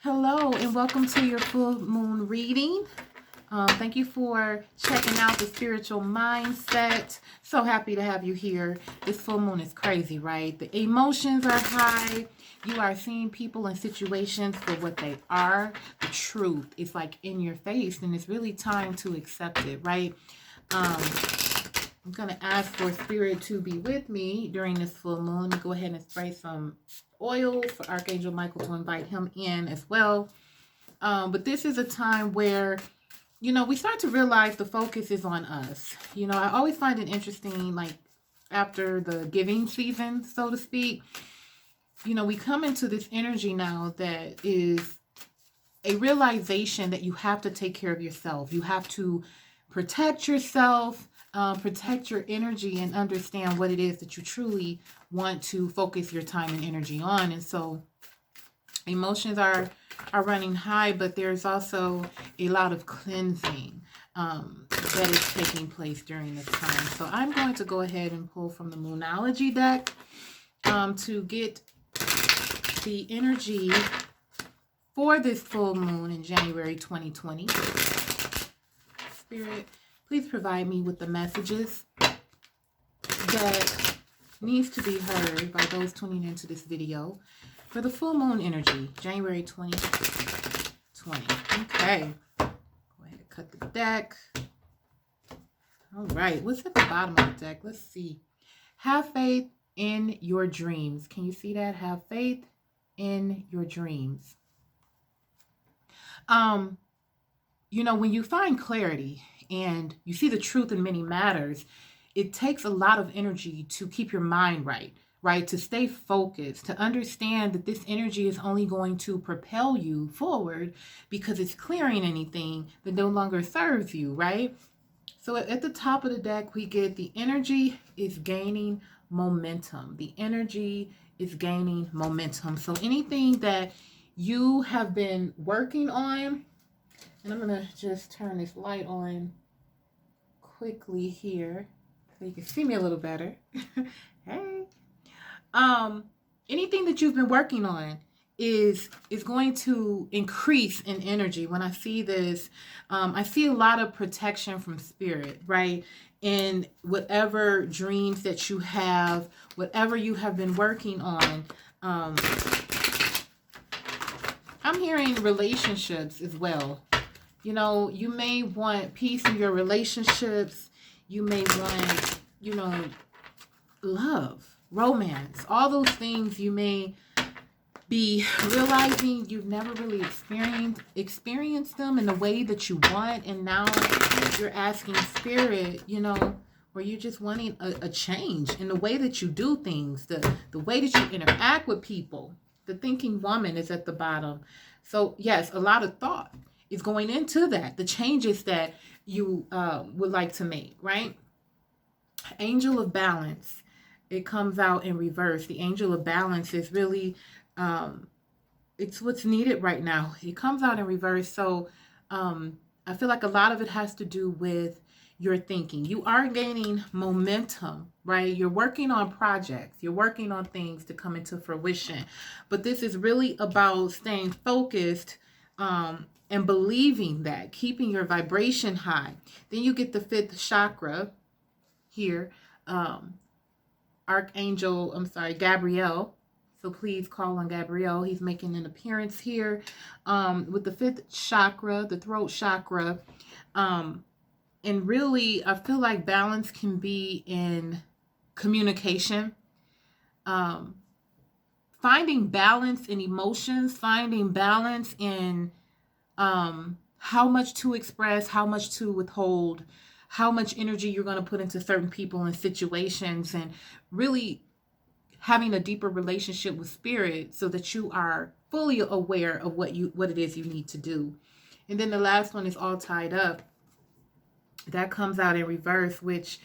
Hello and welcome to your full moon reading. Thank you for checking out the spiritual mindset. So happy to have you here. This full moon is crazy, right? The emotions are high. You are seeing people and situations for what they are. The truth is like in your face, and it's really time to accept it, right? I'm going to ask for spirit to be with me during this full moon. Go ahead and spray some oil for Archangel Michael to invite him in as well. But this is a time where, we start to realize the focus is on us. I always find it interesting, like after the giving season, so to speak, we come into this energy now that is a realization that you have to take care of yourself. You have to protect yourself, protect your energy, and understand what it is that you truly want to focus your time and energy on. And so emotions are running high, but there's also a lot of cleansing that is taking place during this time. So I'm going to go ahead and pull from the Moonology deck to get the energy for this full moon in January 2020. Spirit, please provide me with the messages that needs to be heard by those tuning into this video for the full moon energy, January 2020. Okay. Go ahead and cut the deck. All right. What's at the bottom of the deck? Let's see. Have faith in your dreams. Can you see that? Have faith in your dreams. When you find clarity and you see the truth in many matters, it takes a lot of energy to keep your mind right? To stay focused, to understand that this energy is only going to propel you forward because it's clearing anything that no longer serves you, right? So at the top of the deck, we get the energy is gaining momentum. The energy is gaining momentum. So anything that you have been working on, and I'm going to just turn this light on quickly here so you can see me a little better. Hey. Anything that you've been working on is going to increase in energy. When I see this, I see a lot of protection from spirit, right? In whatever dreams that you have, whatever you have been working on. I'm hearing relationships as well. You may want peace in your relationships. You may want, love, romance, all those things you may be realizing you've never really experienced them in the way that you want. And now you're asking spirit, or you're just wanting a change in the way that you do things, the way that you interact with people. The thinking woman is at the bottom. So yes, a lot of thought is going into that, the changes that you would like to make, right? Angel of Balance. It comes out in reverse. The Angel of Balance is really, it's what's needed right now. It comes out in reverse. So I feel like a lot of it has to do with your thinking. You are gaining momentum, right? You're working on projects. You're working on things to come into fruition. But this is really about staying focused and believing that, keeping your vibration high. Then you get the fifth chakra here. Gabriel. So please call on Gabriel. He's making an appearance here with the fifth chakra, the throat chakra. And really, I feel like balance can be in communication. Finding balance in emotions, finding balance in how much to express, how much to withhold, how much energy you're going to put into certain people and situations, and really having a deeper relationship with spirit so that you are fully aware of what it is you need to do. And then the last one is All Tied Up. That comes out in reverse, which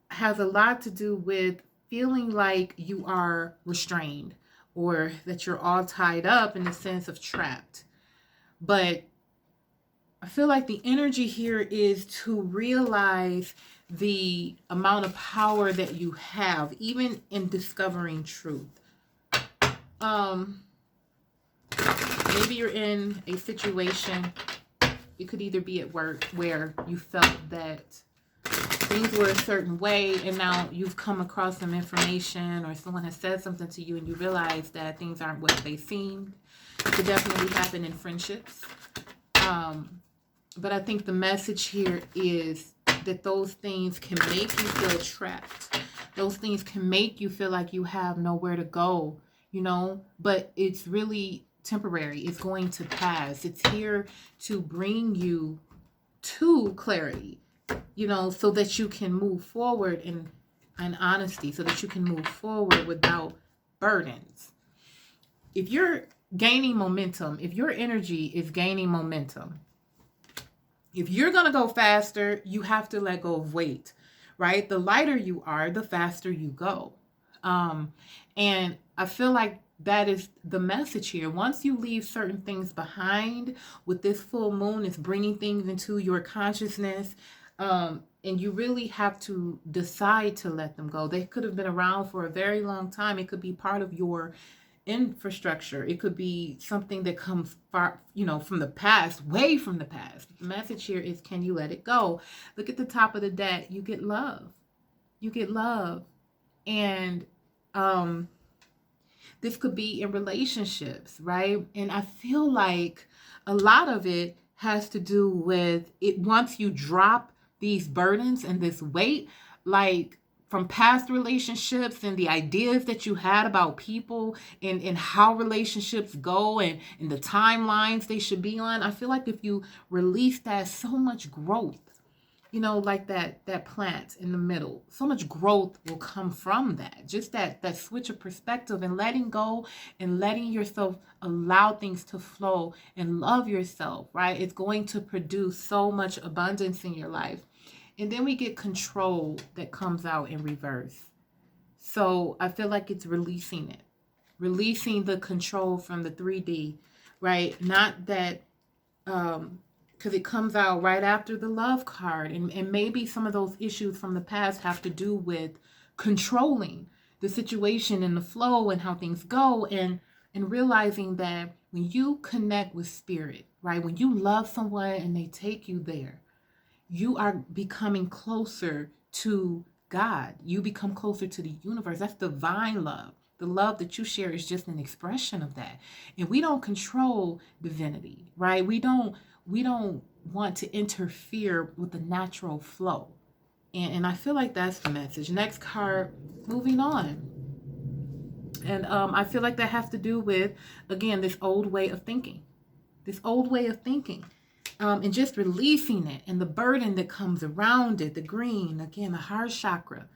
has a lot to do with feeling like you are restrained or that you're all tied up in the sense of trapped. But I feel like the energy here is to realize the amount of power that you have, even in discovering truth. Maybe you're in a situation, it could either be at work where you felt that things were a certain way, and now you've come across some information or someone has said something to you and you realize that things aren't what they seemed. It could definitely happen in friendships. But I think the message here is that those things can make you feel trapped. Those things can make you feel like you have nowhere to go, but it's really temporary. It's going to pass. It's here to bring you to clarity, so that you can move forward in honesty, so that you can move forward without burdens. If you're gaining momentum, if your energy is gaining momentum, if you're going to go faster, you have to let go of weight, right? The lighter you are, the faster you go. And I feel like that is the message here. Once you leave certain things behind with this full moon, it's bringing things into your consciousness. And you really have to decide to let them go. They could have been around for a very long time. It could be part of your infrastructure. It could be something that comes far, from the past, way from the past. The message here is, can you let it go? Look at the top of the deck. You get love. You get love. And this could be in relationships, right? And I feel like a lot of it has to do with it. Once you drop these burdens and this weight, like from past relationships and the ideas that you had about people and how relationships go and the timelines they should be on, I feel like if you release that, so much growth, like that plant in the middle, so much growth will come from that. Just that switch of perspective and letting go and letting yourself allow things to flow and love yourself, right? It's going to produce so much abundance in your life. And then we get control that comes out in reverse. So I feel like it's releasing it. Releasing the control from the 3D, right? Not that, because it comes out right after the love card. And maybe some of those issues from the past have to do with controlling the situation and the flow and how things go. And realizing that when you connect with spirit, right? When you love someone and they take you there, you are becoming closer to God. You become closer to the universe. That's divine love. The love that you share is just an expression of that. And we don't control divinity, right? We don't want to interfere with the natural flow. And I feel like that's the message. Next card, moving on. And I feel like that has to do with, again, this old way of thinking. This old way of thinking. And just releasing it and the burden that comes around it. The green, again, the heart chakra.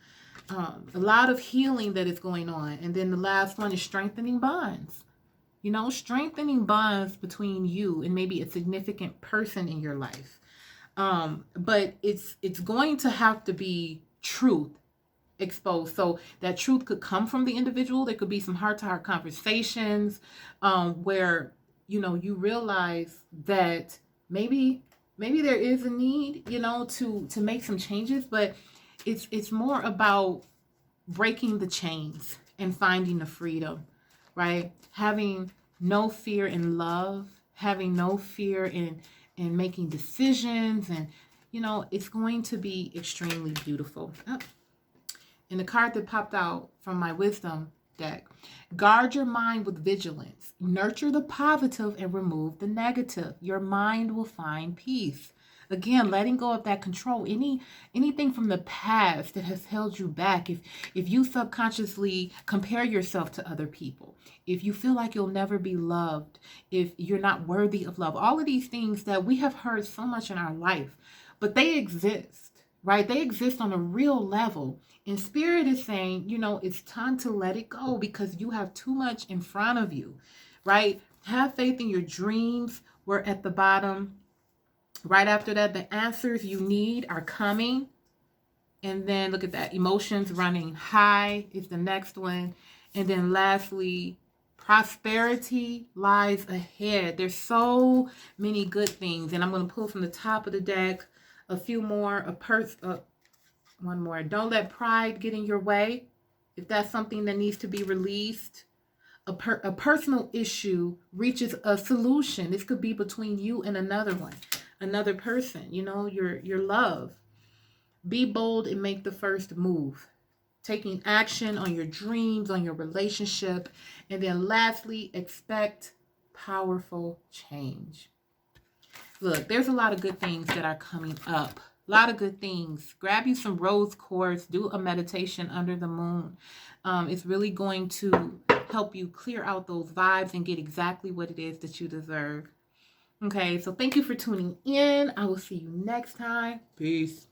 A lot of healing that is going on. And then the last one is strengthening bonds. Strengthening bonds between you and maybe a significant person in your life. But it's going to have to be truth exposed. So that truth could come from the individual. There could be some heart-to-heart conversations where, you realize that maybe there is a need, to make some changes, but it's more about breaking the chains and finding the freedom, right? Having no fear in love, having no fear in making decisions, and it's going to be extremely beautiful. And the card that popped out from my wisdom deck, guard your mind with vigilance, nurture the positive and remove the negative. Your mind will find peace. Again, letting go of that control, anything from the past that has held you back. If you subconsciously compare yourself to other people, if you feel like you'll never be loved, if you're not worthy of love, all of these things that we have heard so much in our life, but they exist, right? They exist on a real level. And Spirit is saying, it's time to let it go because you have too much in front of you, right? Have faith in your dreams. We're at the bottom. Right after that, the answers you need are coming. And then look at that. Emotions running high is the next one. And then lastly, prosperity lies ahead. There's so many good things. And I'm going to pull from the top of the deck a few more. One more. Don't let pride get in your way. If that's something that needs to be released. a personal issue reaches a solution. This could be between you and another person, your love. Be bold and make the first move. Taking action on your dreams, on your relationship. And then lastly, expect powerful change. Look, there's a lot of good things that are coming up. A lot of good things. Grab you some rose quartz. Do a meditation under the moon. It's really going to help you clear out those vibes and get exactly what it is that you deserve. Okay, so thank you for tuning in. I will see you next time. Peace.